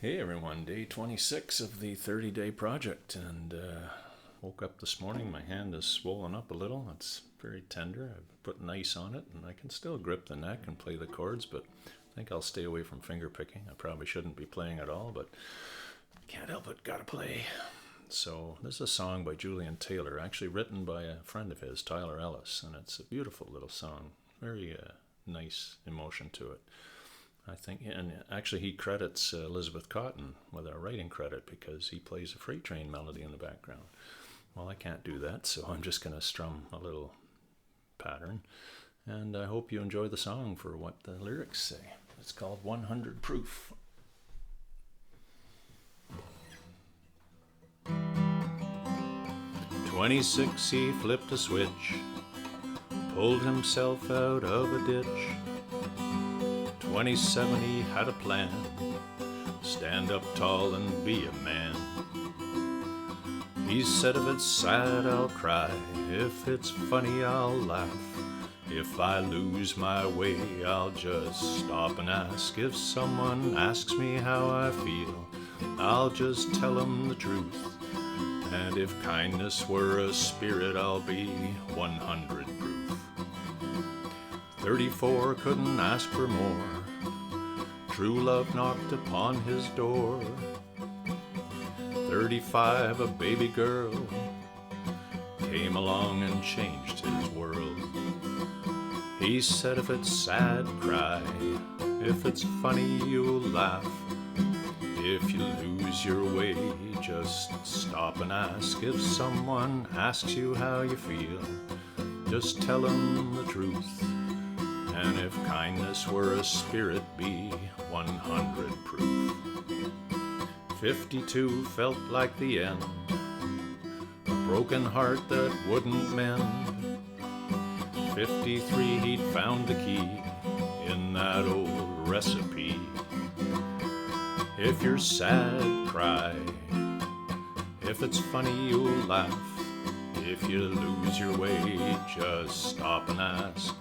Hey everyone, day 26 of the 30-day project, and woke up this morning. My hand is swollen up a little. It's very tender. I've put ice on it, and I can still grip the neck and play the chords, but I think I'll stay away from finger picking. I probably shouldn't be playing at all, but can't help it, gotta play. So this is a song by Julian Taylor, actually written by a friend of his, Tyler Ellis, and it's a beautiful little song. Very nice emotion to it. I think, and actually he credits Elizabeth Cotton with a writing credit because he plays a freight train melody in the background. Well, I can't do that, so I'm just going to strum a little pattern, and I hope you enjoy the song for what the lyrics say. It's called 100 Proof. 26, he flipped a switch, pulled himself out of a ditch. 27, he had a plan, stand up tall and be a man. He said, if it's sad, I'll cry, if it's funny, I'll laugh. If I lose my way, I'll just stop and ask. If someone asks me how I feel, I'll just tell them the truth. And if kindness were a spirit, I'll be 100 proof. 34 couldn't ask for more. True love knocked upon his door. 35, a baby girl came along and changed his world. He said, if it's sad, cry. If it's funny, you'll laugh. If you lose your way, just stop and ask. If someone asks you how you feel, just tell them the truth. And if kindness were a spirit, be 100 proof. 52 felt like the end, a broken heart that wouldn't mend. 53, he'd found the key in that old recipe. If you're sad, cry. If it's funny, you'll laugh. If you lose your way, just stop and ask.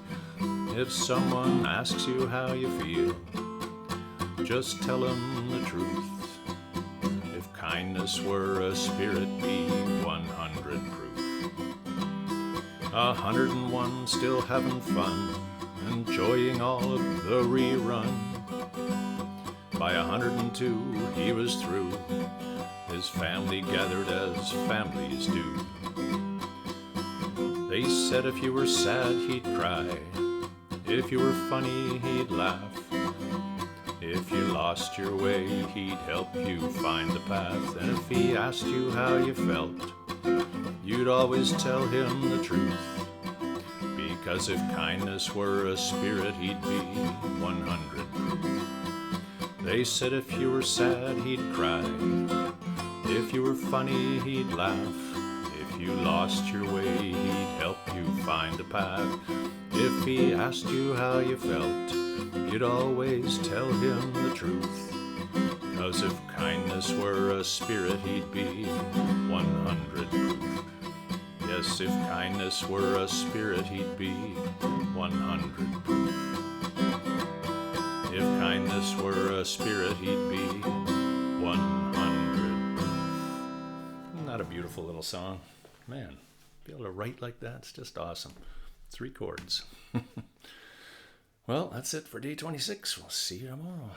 If someone asks you how you feel, just tell them the truth. If kindness were a spirit, be 100 proof. 101 still having fun, enjoying all of the rerun. By 102 he was through, his family gathered as families do. They said if you were sad, he'd cry. If you were funny, he'd laugh. If you lost your way, he'd help you find the path. And if he asked you how you felt, you'd always tell him the truth. Because if kindness were a spirit, he'd be 100 proof. They said if you were sad, he'd cry. If you were funny, he'd laugh. If you lost your way, he'd help you find a path. If he asked you how you felt, you'd always tell him the truth. 'Cause if kindness were a spirit, he'd be 100 proof. Yes, if kindness were a spirit, he'd be 100 proof. If kindness were a spirit, he'd be 100 proof. Isn't that a beautiful little song? Man, be able to write like that, it's just awesome. 3 chords. Well, that's it for day 26. We'll see you tomorrow.